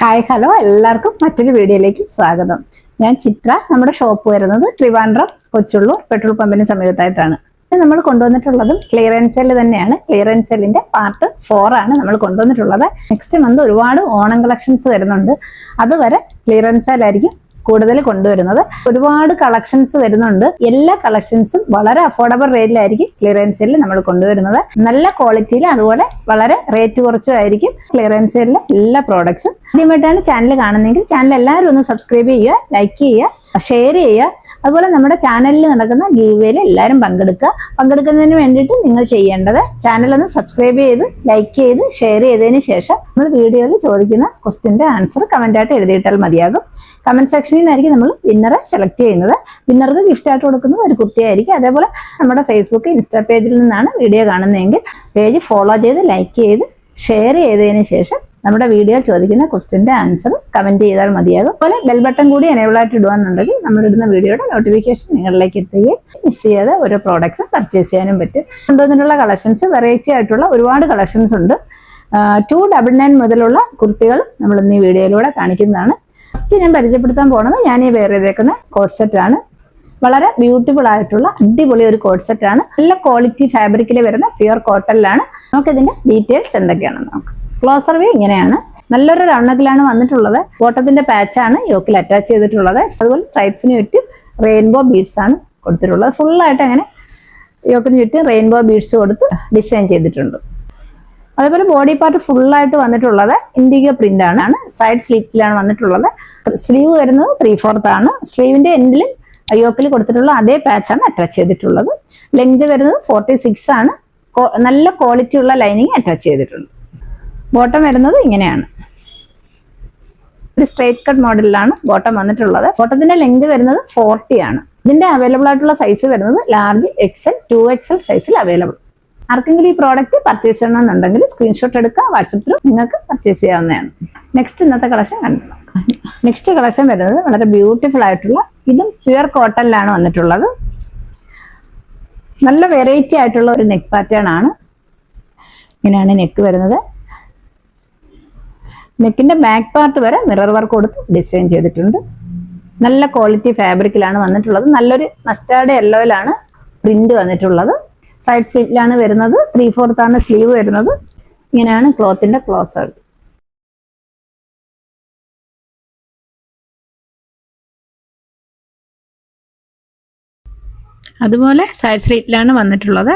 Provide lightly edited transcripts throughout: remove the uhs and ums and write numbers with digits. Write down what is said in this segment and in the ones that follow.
Hi hello എല്ലാവർക്കും മറ്റൊരു വീഡിയോയിലേക്ക് സ്വാഗതം. ഞാൻ ചിത്ര. നമ്മുടെ ഷോപ്പ് വരുന്നത് ട്രിവാൻഡ്രം കൊച്ചുള്ളൂർ പെട്രോൾ പമ്പിന് സമീപത്തായിട്ടാണ്. നമ്മൾ കൊണ്ടുവന്നിട്ടുള്ളതും ക്ലിയറൻസ് സെയിൽ തന്നെയാണ്. ക്ലിയറൻസ് സെല്ലിന്റെ പാർട്ട് 4 ആണ് നമ്മൾ കൊണ്ടുവന്നിട്ടുള്ളത്. നെക്സ്റ്റ് മന്ത് ഒരുപാട് ഓണം കളക്ഷൻസ് വരുന്നുണ്ട്. അതുവരെ ക്ലിയറൻസ് സെയിലായിരിക്കും കൂടുതൽ കൊണ്ടുവരുന്നത്. ഒരുപാട് കളക്ഷൻസ് വരുന്നുണ്ട്. എല്ലാ കളക്ഷൻസും വളരെ അഫോർഡബിൾ റേറ്റിലായിരിക്കും ക്ലിയറൻസ് സെയിലിൽ നമ്മൾ കൊണ്ടുവരുന്നത്. നല്ല ക്വാളിറ്റിയിൽ അതുപോലെ വളരെ റേറ്റ് കുറച്ചുമായിരിക്കും ക്ലിയറൻസ് സെയിലിലെ എല്ലാ പ്രോഡക്ട്സും. ആദ്യമായിട്ടാണ് ചാനൽ കാണുന്നതെങ്കിൽ ചാനൽ എല്ലാവരും ഒന്ന് സബ്സ്ക്രൈബ് ചെയ്യുക, ലൈക്ക് ചെയ്യുക, ഷെയർ ചെയ്യുക. അതുപോലെ നമ്മുടെ ചാനലിൽ നടക്കുന്ന ഗീവേയിൽ എല്ലാവരും പങ്കെടുക്കുന്നതിന് വേണ്ടിയിട്ട് നിങ്ങൾ ചെയ്യേണ്ടത് ചാനൽ ഒന്ന് സബ്സ്ക്രൈബ് ചെയ്ത് ലൈക്ക് ചെയ്ത് ഷെയർ ചെയ്തതിന് ശേഷം നമ്മൾ വീഡിയോയിൽ ചോദിക്കുന്ന ക്വസ്റ്റ്യൻ്റെ ആൻസർ കമൻ്റായിട്ട് എഴുതിയിട്ടാൽ മതിയാകും. കമന്റ് സെക്ഷനിൽ നിന്നായിരിക്കും നമ്മൾ വിന്നറെ സെലക്ട് ചെയ്യുന്നത്. വിന്നർക്ക് ഗിഫ്റ്റ് ആയിട്ട് കൊടുക്കുന്നത് ഒരു കുർത്തിയായിരിക്കും. അതേപോലെ നമ്മുടെ ഫേസ്ബുക്ക് ഇൻസ്റ്റാ പേജിൽ നിന്നാണ് വീഡിയോ കാണുന്നതെങ്കിൽ പേജ് ഫോളോ ചെയ്ത് ലൈക്ക് ചെയ്ത് ഷെയർ ചെയ്തതിന് ശേഷം നമ്മുടെ വീഡിയോയിൽ ചോദിക്കുന്ന ക്വസ്റ്റ്യൻ്റെ ആൻസർ കമന്റ് ചെയ്താൽ മതിയാകും. അതുപോലെ ബെൽ ബട്ടൺ കൂടി എനേബിൾ ആയിട്ട് ഇടുകയെന്നുണ്ടെങ്കിൽ നമ്മളിടുന്ന വീഡിയോയുടെ നോട്ടിഫിക്കേഷൻ നിങ്ങളിലേക്ക് എത്തുകയും മിസ് ചെയ്യാതെ ഓരോ പ്രോഡക്ട്സ് പർച്ചേസ് ചെയ്യാനും പറ്റും. കൊണ്ടുവന്നിട്ടുള്ള കളക്ഷൻസ് വെറൈറ്റി ആയിട്ടുള്ള ഒരുപാട് കളക്ഷൻസ് ഉണ്ട്. 299 മുതലുള്ള കുർത്തികൾ നമ്മൾ ഇന്ന് ഈ വീഡിയോയിലൂടെ കാണിക്കുന്നതാണ്. ഫസ്റ്റ് ഞാൻ പരിചയപ്പെടുത്താൻ പോകുന്നത് ഞാൻ ഈ വെയർ ചെയ്തേക്കുന്ന കോഡ് സെറ്റ് ആണ്. വളരെ ബ്യൂട്ടിഫുൾ ആയിട്ടുള്ള അടിപൊളി ഒരു കോഡ് സെറ്റ് ആണ്. നല്ല ക്വാളിറ്റി ഫാബ്രിക്കിൽ വരുന്ന പ്യുവർ കോട്ടണിലാണ്. നമുക്ക് ഇതിന്റെ ഡീറ്റെയിൽസ് എന്തൊക്കെയാണെന്ന് നോക്കാം. ക്ലോസർ വ്യൂ ഇങ്ങനെയാണ്. നല്ലൊരു റൗണ്ടക്കിലാണ് വന്നിട്ടുള്ളത്. ബോട്ടത്തിന്റെ പാച്ചാണ് യോക്കിൽ അറ്റാച്ച് ചെയ്തിട്ടുള്ളത്. അതുപോലെ സ്ട്രൈപ്സിന് ചുറ്റും റെയിൻബോ ബീഡ്സ് ആണ് കൊടുത്തിട്ടുള്ളത്. ഫുള്ളായിട്ട് അങ്ങനെ യോക്കിന് ചുറ്റും റെയിൻബോ ബീഡ്സ് കൊടുത്ത് ഡിസൈൻ ചെയ്തിട്ടുണ്ട്. അതേപോലെ ബോഡി പാർട്ട് ഫുള്ളായിട്ട് വന്നിട്ടുള്ളത് ഇൻഡിഗോ പ്രിന്റ് ആണ്. സൈഡ് സ്ലിറ്റിലാണ് വന്നിട്ടുള്ളത്. സ്ലീവ് വരുന്നത് 3/4 ആണ്. സ്ലീവിന്റെ എൻഡിൽ യോക്കിൽ കൊടുത്തിട്ടുള്ള അതേ പാച്ചാണ് അറ്റാച്ച് ചെയ്തിട്ടുള്ളത്. ലെങ്ത് വരുന്നത് 46 ആണ്. നല്ല ക്വാളിറ്റി ഉള്ള ലൈനിങ് അറ്റാച്ച് ചെയ്തിട്ടുണ്ട്. ബോട്ടം വരുന്നത് ഇങ്ങനെയാണ്. ഒരു സ്ട്രേറ്റ് കട്ട് മോഡലിലാണ് ബോട്ടം വന്നിട്ടുള്ളത്. ബോട്ടത്തിന്റെ ലെങ്ത് വരുന്നത് 40 ആണ്. ഇതിന്റെ അവൈലബിൾ ആയിട്ടുള്ള സൈസ് വരുന്നത് ലാർജ് XL 2XL സൈസിൽ അവൈലബിൾ. ആർക്കെങ്കിലും ഈ പ്രോഡക്റ്റ് പർച്ചേസ് ചെയ്യണമെന്നുണ്ടെങ്കിൽ സ്ക്രീൻഷോട്ട് എടുക്കുക, വാട്സപ്പ് ത്രൂ നിങ്ങൾക്ക് പർച്ചേസ് ചെയ്യാവുന്നതാണ്. നെക്സ്റ്റ് ഇന്നത്തെ കളക്ഷൻ കണ്ടു. നെക്സ്റ്റ് കളക്ഷൻ വരുന്നത് വളരെ ബ്യൂട്ടിഫുൾ ആയിട്ടുള്ള, ഇതും പ്യുവർ കോട്ടണിലാണ് വന്നിട്ടുള്ളത്. നല്ല വെറൈറ്റി ആയിട്ടുള്ള ഒരു നെക്ക് പാറ്റേൺ ആണ്. ഇങ്ങനെയാണ് നെക്ക് വരുന്നത്. നെക്കിന്റെ ബാക്ക് പാർട്ട് വരെ മിറർ വർക്ക് കൊടുത്ത് ഡിസൈൻ ചെയ്തിട്ടുണ്ട്. നല്ല ക്വാളിറ്റി ഫാബ്രിക്കിലാണ് വന്നിട്ടുള്ളത്. നല്ലൊരു മസ്റ്റാർഡ് യെല്ലോയിലാണ് പ്രിന്റ് വന്നിട്ടുള്ളത്. സൈഡ് സ്ലിറ്റിലാണ് വരുന്നത്. 3/4 ആണ് സ്ലീവ് വരുന്നത്. ഇങ്ങനെയാണ് ക്ലോത്തിന്റെ ക്ലോസർ. അതുപോലെ സൈഡ് സ്ലിറ്റിലാണ് വന്നിട്ടുള്ളത്.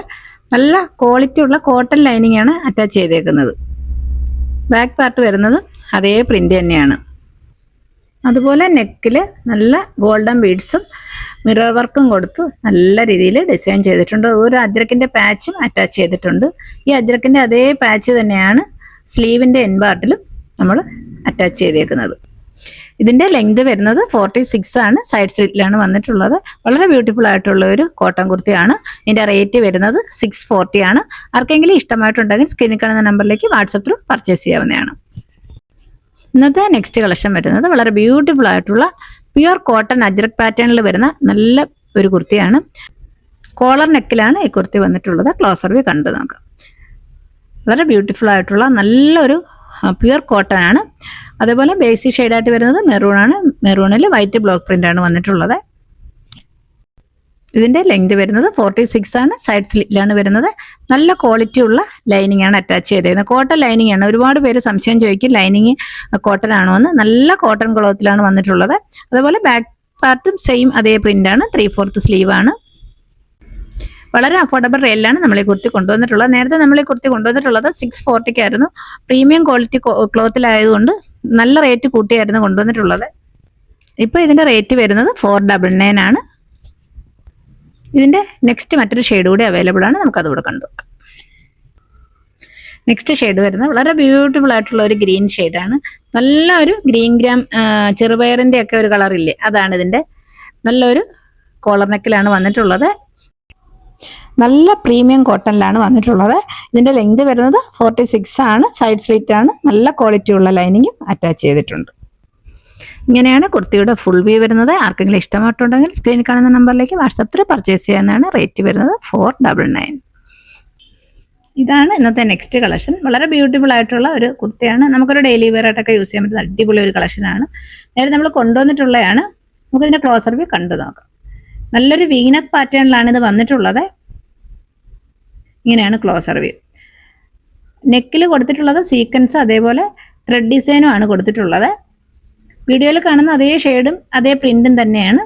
നല്ല ക്വാളിറ്റി ഉള്ള കോട്ടൺ ലൈനിങ് ആണ് അറ്റാച്ച് ചെയ്തേക്കുന്നത്. ബാക്ക് പാർട്ട് വരുന്നത് അതേ പ്രിന്റ് തന്നെയാണ്. അതുപോലെ നെക്കിൽ നല്ല ഗോൾഡൻ ബീഡ്സും മിറർ വർക്കും കൊടുത്ത് നല്ല രീതിയിൽ ഡിസൈൻ ചെയ്തിട്ടുണ്ട്. ഒരു അജ്രക്കിന്റെ പാച്ചും അറ്റാച്ച് ചെയ്തിട്ടുണ്ട്. ഈ അജ്രക്കിന്റെ അതേ പാച്ച് തന്നെയാണ് സ്ലീവിന്റെ എൻ പാർട്ടിലും നമ്മൾ അറ്റാച്ച് ചെയ്തേക്കുന്നത്. ഇതിന്റെ ലെങ്ത് വരുന്നത് 46 ആണ്. സൈഡ് സ്ലിറ്റിലാണ് വന്നിട്ടുള്ളത്. വളരെ ബ്യൂട്ടിഫുൾ ആയിട്ടുള്ള ഒരു കോട്ടൺ കുർത്തിയാണ്. ഇതിന്റെ റേറ്റ് വരുന്നത് 640 ആണ്. ആർക്കെങ്കിലും ഇഷ്ടമായിട്ടുണ്ടെങ്കിൽ സ്ക്രീനിൽ കാണുന്ന നമ്പറിലേക്ക് വാട്സപ്പ് ത്രൂ പർച്ചേസ് ചെയ്യാവുന്നതാണ്. ഇന്നത്തെ നെക്സ്റ്റ് കളക്ഷൻ വരുന്നത് വളരെ ബ്യൂട്ടിഫുൾ ആയിട്ടുള്ള പ്യുവർ കോട്ടൺ അജ്രക് പാറ്റേണിൽ വരുന്ന നല്ല ഒരു കുർത്തിയാണ്. കോളർ നെക്കിലാണ് ഈ കുർത്തി വന്നിട്ടുള്ളത്. ക്ലോസർ വ്യൂ കണ്ടു നോക്കാം. വളരെ ബ്യൂട്ടിഫുൾ ആയിട്ടുള്ള നല്ലൊരു പ്യുവർ കോട്ടൺ ആണ്. അതേപോലെ ബേസിക് ഷെയ്ഡായിട്ട് വരുന്നത് മെറൂൺ ആണ്. മെറൂണിൽ വൈറ്റ് ബ്ലോക്ക് പ്രിന്റ് ആണ് വന്നിട്ടുള്ളത്. ഇതിന്റെ ലെങ്ത് വരുന്നത് 46 ആണ്. സൈഡ് സ്ലിറ്റിലാണ് വരുന്നത്. നല്ല ക്വാളിറ്റി ഉള്ള ലൈനിങ് ആണ് അറ്റാച്ച് ചെയ്തേക്കുന്നത്. കോട്ടൺ ലൈനിങ് ആണ്. ഒരുപാട് പേര് സംശയം ചോദിക്കും ലൈനിങ് കോട്ടൺ ആണോ എന്ന്. നല്ല കോട്ടൺ ക്ലോത്തിലാണ് വന്നിട്ടുള്ളത്. അതുപോലെ ബാക്ക് പാർട്ടും സെയിം അതേ പ്രിന്റ് ആണ്. 3/4 സ്ലീവ് ആണ്. വളരെ അഫോർഡബിൾ റേറ്റിലാണ് നമ്മൾ ഈ കുർത്തി കൊണ്ടുവന്നിട്ടുള്ളത്. നേരത്തെ നമ്മൾ ഈ കുർത്തി കൊണ്ടുവന്നിട്ടുള്ളത് 640 ആയിരുന്നു. പ്രീമിയം ക്വാളിറ്റി ക്ലോത്തിലായതുകൊണ്ട് നല്ല റേറ്റ് കൂട്ടിയായിരുന്നു കൊണ്ടുവന്നിട്ടുള്ളത്. ഇപ്പോൾ ഇതിന്റെ റേറ്റ് വരുന്നത് 499 ആണ്. ഇതിന്റെ നെക്സ്റ്റ് മറ്റൊരു ഷെയ്ഡ് കൂടി അവൈലബിൾ ആണ്. നമുക്ക് അതുകൂടെ കണ്ടു നോക്കാം. നെക്സ്റ്റ് ഷെയ്ഡ് വരുന്നത് വളരെ ബ്യൂട്ടിഫുൾ ആയിട്ടുള്ള ഒരു ഗ്രീൻ ഷെയ്ഡാണ്. നല്ല ഒരു ഗ്രീൻ ഗ്രാം ചെറുപയറിന്റെ ഒക്കെ ഒരു കളറില്ലേ, അതാണ് ഇതിന്റെ. നല്ലൊരു കോളർ നെക്കിലാണ് വന്നിട്ടുള്ളത്. നല്ല പ്രീമിയം കോട്ടണിലാണ് വന്നിട്ടുള്ളത്. ഇതിന്റെ ലെങ്ത് വരുന്നത് 46 ആണ്. സൈഡ് സ്ലിറ്റ് ആണ്. നല്ല ക്വാളിറ്റി ഉള്ള ലൈനിങ്ങും അറ്റാച്ച് ചെയ്തിട്ടുണ്ട്. ഇങ്ങനെയാണ് കുർത്തിയുടെ ഫുൾ വ്യൂ വരുന്നത്. ആർക്കെങ്കിലും ഇഷ്ടമായിട്ടുണ്ടെങ്കിൽ സ്ക്രീനിൽ കാണുന്ന നമ്പറിലേക്ക് വാട്സപ്പ് ത്രൂ പർച്ചേസ് ചെയ്യാവുന്നതാണ്. റേറ്റ് വരുന്നത് 499. ഇതാണ് ഇന്നത്തെ നെക്സ്റ്റ് കളക്ഷൻ. വളരെ ബ്യൂട്ടിഫുൾ ആയിട്ടുള്ള ഒരു കുർത്തിയാണ്. നമുക്കൊരു ഡെയിലി വെയർ ആയിട്ടൊക്കെ യൂസ് ചെയ്യാൻ പറ്റുന്ന അടിപൊളി ഒരു കളക്ഷനാണ്. നേരെ നമ്മൾ കൊണ്ടുവന്നിട്ടുള്ളതാണ്. നമുക്കിതിൻ്റെ ക്ലോസർ വ്യൂ കണ്ടു നോക്കാം. നല്ലൊരു വീനക്ക് പാറ്റേണിലാണ് ഇത് വന്നിട്ടുള്ളത്. ഇങ്ങനെയാണ് ക്ലോസർ വ്യൂ. നെക്കിൽ കൊടുത്തിട്ടുള്ളത് സീക്വൻസ്, അതേപോലെ ത്രെഡ് ഡിസൈനും ആണ് കൊടുത്തിട്ടുള്ളത്. വീഡിയോയിൽ കാണുന്ന അതേ ഷെയ്ഡും അതേ പ്രിന്റും തന്നെയാണ്.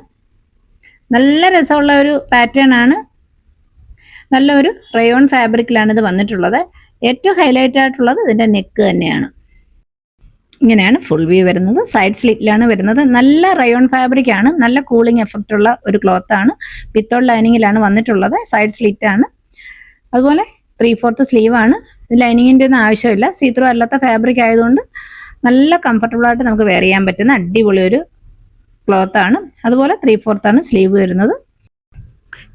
നല്ല രസമുള്ള ഒരു പാറ്റേൺ ആണ്. നല്ലൊരു റയോൺ ഫാബ്രിക്കിലാണ് ഇത് വന്നിട്ടുള്ളത്. ഏറ്റവും ഹൈലൈറ്റ് ആയിട്ടുള്ളത് ഇതിൻ്റെ നെക്ക് തന്നെയാണ്. ഇങ്ങനെയാണ് ഫുൾ വ്യൂ വരുന്നത്. സൈഡ് സ്ലിറ്റിലാണ് വരുന്നത്. നല്ല റയോൺ ഫാബ്രിക് ആണ്. നല്ല കൂളിംഗ് എഫക്റ്റ് ഉള്ള ഒരു ക്ലോത്ത് ആണ്. വിത്തോൾ ലൈനിങ്ങിലാണ് വന്നിട്ടുള്ളത്. സൈഡ് സ്ലിറ്റ് ആണ്. അതുപോലെ 3/4 സ്ലീവ് ആണ്. ഇത് ലൈനിങ്ങിൻ്റെ ഒന്നും ആവശ്യമില്ല. സീത്രൂ അല്ലാത്ത ഫാബ്രിക് ആയതുകൊണ്ട് നല്ല കംഫർട്ടബിൾ ആയിട്ട് നമുക്ക് വെയർ ചെയ്യാൻ പറ്റുന്ന അടിപൊളി ഒരു ക്ലോത്ത് ആണ്. അതുപോലെ 3/4 ആണ് സ്ലീവ് വരുന്നത്.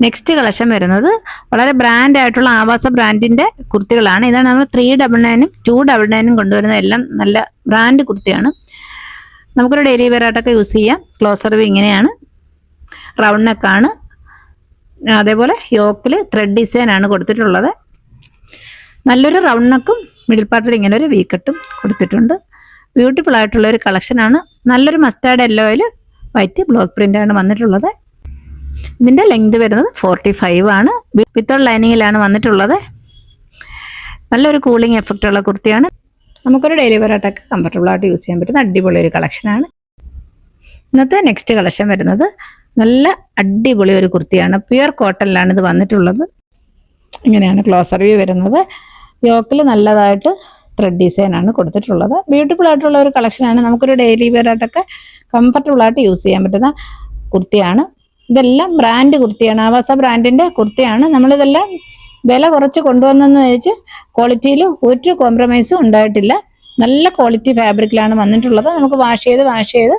നെക്സ്റ്റ് കളക്ഷൻ വരുന്നത് വളരെ ബ്രാൻഡ് ആയിട്ടുള്ള ആവാസ ബ്രാൻഡിന്റെ കുർത്തികളാണ്. ഇതാണ് നമ്മൾ 399 299 കൊണ്ടുവരുന്ന എല്ലാം നല്ല ബ്രാൻഡ് കുർത്തിയാണ്. നമുക്കൊരു ഡെയിലി വെയർ ആയിട്ടൊക്കെ യൂസ് ചെയ്യാം. ക്ലോസർ വ്യൂ ഇങ്ങനെയാണ്. റൗണ്ട് നെക്കാണ്. അതേപോലെ യോക്കിൽ ത്രെഡ് ഡിസൈൻ ആണ് കൊടുത്തിട്ടുള്ളത്. നല്ലൊരു റൗണ്ട് നെക്കും മിഡിൽ പാർട്ടിൽ ഇങ്ങനെ ഒരു വീക്കട്ടും കൊടുത്തിട്ടുണ്ട്. ബ്യൂട്ടിഫുൾ ആയിട്ടുള്ള ഒരു കളക്ഷനാണ്. നല്ലൊരു മസ്റ്റാർഡ് യെല്ലോയിൽ വൈറ്റ് ബ്ലോക്ക് പ്രിന്റ് ആണ് വന്നിട്ടുള്ളത്. ഇതിൻ്റെ ലെങ്ത് വരുന്നത് 45 ആണ്. വിത്തോൾ ലൈനിങ്ങിലാണ് വന്നിട്ടുള്ളത്. നല്ലൊരു കൂളിംഗ് എഫക്റ്റ് ഉള്ള കുർത്തിയാണ്. നമുക്കൊരു ഡെയിലി വെയർ ആയിട്ടൊക്കെ കംഫർട്ടബിൾ ആയിട്ട് യൂസ് ചെയ്യാൻ പറ്റുന്ന അടിപൊളി ഒരു കളക്ഷനാണ്. ഇന്നത്തെ നെക്സ്റ്റ് കളക്ഷൻ വരുന്നത് നല്ല അടിപൊളി ഒരു കുർത്തിയാണ്. പ്യുവർ കോട്ടണിലാണ് ഇത് വന്നിട്ടുള്ളത്. ഇങ്ങനെയാണ് ക്ലോസർ വ്യൂ വരുന്നത്. യോക്കിൽ നല്ലതായിട്ട് ത്രെഡ് ഡിസൈൻ ആണ് കൊടുത്തിട്ടുള്ളത്. ബ്യൂട്ടിഫുൾ ആയിട്ടുള്ള ഒരു കളക്ഷനാണ്. നമുക്കൊരു ഡെയിലി വെയർ ആയിട്ടൊക്കെ കംഫർട്ടബിൾ ആയിട്ട് യൂസ് ചെയ്യാൻ പറ്റുന്ന കുർത്തിയാണ്. ഇതെല്ലാം ബ്രാൻഡ് കുർത്തിയാണ്. ആവാസ ബ്രാൻഡിന്റെ കുർത്തിയാണ്. നമ്മളിതെല്ലാം വില കുറച്ച് കൊണ്ടുവന്നെന്ന് വെച്ച് ക്വാളിറ്റിയിൽ ഒരു കോംപ്രമൈസും ഉണ്ടായിട്ടില്ല. നല്ല ക്വാളിറ്റി ഫാബ്രിക്കിലാണ് വന്നിട്ടുള്ളത്. നമുക്ക് വാഷ് ചെയ്ത്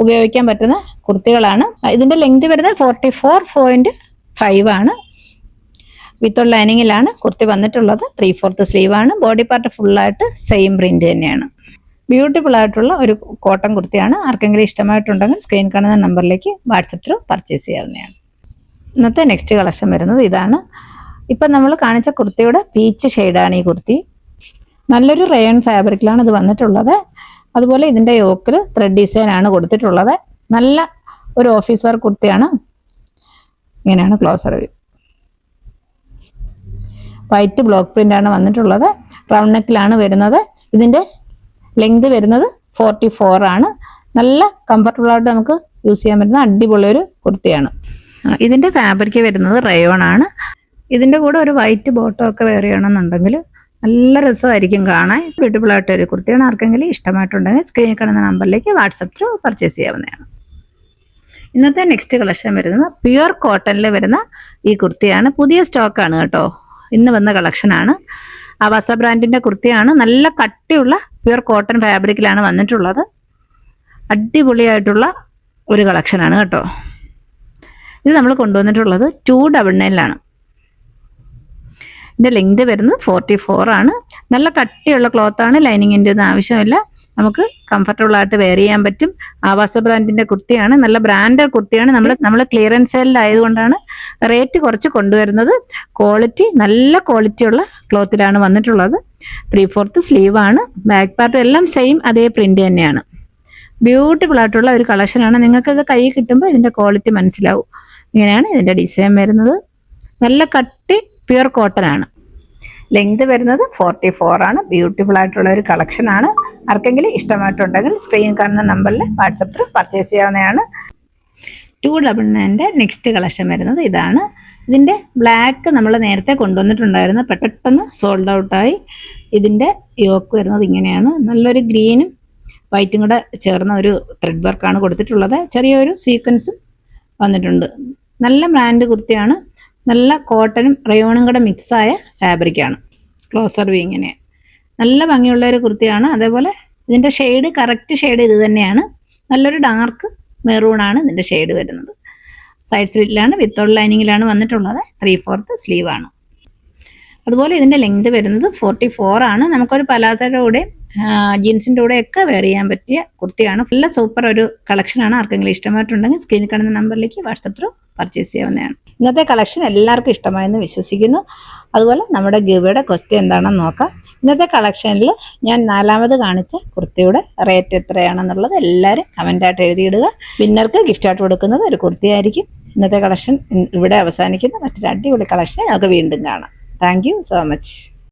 ഉപയോഗിക്കാൻ പറ്റുന്ന കുർത്തികളാണ്. ഇതിന്റെ ലെങ്ത് വരുന്നത് 44.5 ആണ്. വിത്തോൾ ലൈനിങ്ങിലാണ് കുർത്തി വന്നിട്ടുള്ളത്. 3/4 സ്ലീവ് ആണ്. ബോഡി പാർട്ട് ഫുള്ളായിട്ട് സെയിം പ്രിന്റ് തന്നെയാണ്. ബ്യൂട്ടിഫുൾ ആയിട്ടുള്ള ഒരു കോട്ടൺ കുർത്തിയാണ്. ആർക്കെങ്കിലും ഇഷ്ടമായിട്ടുണ്ടെങ്കിൽ സ്ക്രീൻ കാണുന്ന നമ്പറിലേക്ക് വാട്സപ്പ് ത്രൂ പർച്ചേസ് ചെയ്യാവുന്നതാണ്. ഇന്നത്തെ നെക്സ്റ്റ് കളക്ഷൻ വരുന്നത് ഇതാണ്. ഇപ്പം നമ്മൾ കാണിച്ച കുർത്തിയുടെ പീച്ച് ഷെയ്ഡാണ് ഈ കുർത്തി. നല്ലൊരു റയോൺ ഫാബ്രിക്കിലാണ് ഇത് വന്നിട്ടുള്ളത്. അതുപോലെ ഇതിൻ്റെ യോക്കിൽ ത്രെഡ് ഡിസൈൻ ആണ് കൊടുത്തിട്ടുള്ളത്. നല്ല ഒരു ഓഫീസ് വെയർ കുർത്തിയാണ്. ഇങ്ങനെയാണ് closer view. White block print ആണ് വന്നിട്ടുള്ളത്. റൗണ്ട് നെക്കിലാണ് വരുന്നത്. ഇതിൻ്റെ ലെങ്ത് വരുന്നത് 44 ആണ്. നല്ല കംഫർട്ടബിൾ ആയിട്ട് നമുക്ക് യൂസ് ചെയ്യാൻ പറ്റുന്ന അടിപൊളി ഒരു കുർത്തിയാണ്. ഇതിൻ്റെ ഫാബ്രിക് വരുന്നത് റയോൺ ആണ്. ഇതിൻ്റെ കൂടെ ഒരു വൈറ്റ് ബോട്ടം ഒക്കെ വെയർ ചെയ്യണമെന്നുണ്ടെങ്കിൽ നല്ല രസമായിരിക്കും കാണാൻ. ബ്യൂട്ടിഫുൾ ആയിട്ട് ഒരു കുർത്തിയാണ്. ആർക്കെങ്കിലും ഇഷ്ടമായിട്ടുണ്ടെങ്കിൽ സ്ക്രീനിൽ കാണുന്ന നമ്പറിലേക്ക് വാട്സപ്പ് ത്രൂ പർച്ചേസ് ചെയ്യാവുന്നതാണ്. ഇന്നത്തെ നെക്സ്റ്റ് കളക്ഷൻ വരുന്നത് പ്യുവർ കോട്ടണിൽ വരുന്ന ഈ കുർത്തിയാണ്. പുതിയ സ്റ്റോക്കാണ് കേട്ടോ. ഇന്ന് വന്ന കളക്ഷനാണ്. ആവാസ ബ്രാൻഡിന്റെ കുർത്തിയാണ്. നല്ല കട്ടിയുള്ള പ്യുവർ കോട്ടൺ ഫാബ്രിക്കിലാണ് വന്നിട്ടുള്ളത്. അടിപൊളിയായിട്ടുള്ള ഒരു കളക്ഷനാണ് കേട്ടോ. ഇത് നമ്മൾ കൊണ്ടുവന്നിട്ടുള്ളത് 299 ഇതിൻ്റെ ലെങ്ത് വരുന്നത് 44 ആണ്. നല്ല കട്ടിയുള്ള ക്ലോത്താണ്. ലൈനിങ്ങിൻ്റെ ഒന്നും ആവശ്യമില്ല. നമുക്ക് കംഫർട്ടബിൾ ആയിട്ട് വെയർ ചെയ്യാൻ പറ്റും. ആവാസ ബ്രാൻഡിന്റെ കുർത്തിയാണ്. നല്ല ബ്രാൻഡ് കുർത്തിയാണ്. നമ്മൾ ക്ലിയറൻസ് സെയിലായതുകൊണ്ടാണ് റേറ്റ് കുറച്ച് കൊണ്ടുവരുന്നത്. ക്വാളിറ്റി നല്ല ക്വാളിറ്റിയുള്ള ക്ലോത്തിലാണ് വന്നിട്ടുള്ളത്. 3/4 സ്ലീവ് ആണ്. ബാക്ക് പാർട്ടും എല്ലാം സെയിം അതേ പ്രിന്റ് തന്നെയാണ്. ബ്യൂട്ടിഫുൾ ആയിട്ടുള്ള ഒരു കളക്ഷനാണ്. നിങ്ങൾക്കത് കൈ കിട്ടുമ്പോൾ ഇതിൻ്റെ ക്വാളിറ്റി മനസ്സിലാവും. ഇങ്ങനെയാണ് ഇതിൻ്റെ ഡിസൈൻ വരുന്നത്. നല്ല കട്ടി പ്യുവർ കോട്ടൺ ആണ്. ലെങ്ത് വരുന്നത് 44 ആണ്. ബ്യൂട്ടിഫുൾ ആയിട്ടുള്ള ഒരു കളക്ഷനാണ്. ആർക്കെങ്കിലും ഇഷ്ടമായിട്ടുണ്ടെങ്കിൽ സ്ക്രീൻ കാണുന്ന നമ്പറിൽ വാട്സപ്പ് ത്രൂ പർച്ചേസ് ചെയ്യാവുന്നതാണ്. 299 നെക്സ്റ്റ് കളക്ഷൻ വരുന്നത് ഇതാണ്. ഇതിൻ്റെ ബ്ലാക്ക് നമ്മൾ നേരത്തെ കൊണ്ടുവന്നിട്ടുണ്ടായിരുന്നു. പെട്ടെന്ന് സോൾഡ് ഔട്ടായി. ഇതിൻ്റെ യോക്ക് വരുന്നത് ഇങ്ങനെയാണ്. നല്ലൊരു ഗ്രീനും വൈറ്റും കൂടെ ചേർന്ന ഒരു ത്രെഡ് വർക്കാണ് കൊടുത്തിട്ടുള്ളത്. ചെറിയൊരു സീക്വൻസും വന്നിട്ടുണ്ട്. നല്ല ബ്രാൻഡ് കുർത്തിയാണ്. നല്ല കോട്ടനും റയോണും കൂടെ മിക്സായ ഫാബ്രിക്കാണ്. ക്ലോസർ വ്യൂ ഇങ്ങനെ നല്ല ഭംഗിയുള്ള ഒരു കുർത്തിയാണ്. അതേപോലെ ഇതിൻ്റെ ഷെയ്ഡ് കറക്റ്റ് ഷെയ്ഡ് ഇത് തന്നെയാണ്. നല്ലൊരു ഡാർക്ക് മെറൂണാണ് ഇതിൻ്റെ ഷെയ്ഡ് വരുന്നത്. സൈഡ് സ്ലിറ്റിലാണ്. വിത്തോൾ ലൈനിങ്ങിലാണ് വന്നിട്ടുള്ളത്. 3/4 സ്ലീവ് ആണ്. അതുപോലെ ഇതിൻ്റെ ലെങ്ത് വരുന്നത് 44 ആണ്. നമുക്കൊരു പലാസയുടെ കൂടെ ജീൻസിൻ്റെ കൂടെയൊക്കെ വെയർ ചെയ്യാൻ പറ്റിയ കുർത്തിയാണ്. നല്ല സൂപ്പർ ഒരു കളക്ഷനാണ്. ആർക്കെങ്കിലും ഇഷ്ടമായിട്ടുണ്ടെങ്കിൽ സ്ക്രീനിൽ കാണുന്ന നമ്പറിലേക്ക് വാട്സപ്പ് ത്രൂ പർച്ചേസ് ചെയ്യാവുന്നതാണ്. ഇന്നത്തെ കളക്ഷൻ എല്ലാവർക്കും ഇഷ്ടമായെന്ന് വിശ്വസിക്കുന്നു. അതുപോലെ നമ്മുടെ ഗിവയുടെ ക്വസ്റ്റ്യൻ എന്താണെന്ന് നോക്കാം. ഇന്നത്തെ കളക്ഷനിൽ ഞാൻ 4ാമത് കാണിച്ച കുർത്തിയുടെ റേറ്റ് എത്രയാണെന്നുള്ളത് എല്ലാവരും കമൻ്റായിട്ട് എഴുതിയിടുക. വിന്നർക്ക് ഗിഫ്റ്റായിട്ട് കൊടുക്കുന്നത് ഒരു കുർത്തിയായിരിക്കും. ഇന്നത്തെ കളക്ഷൻ ഇവിടെ അവസാനിക്കുന്നു. മറ്റൊരു അടിപൊളി കളക്ഷനെ നമുക്ക് വീണ്ടും കാണാം. Thank you so much.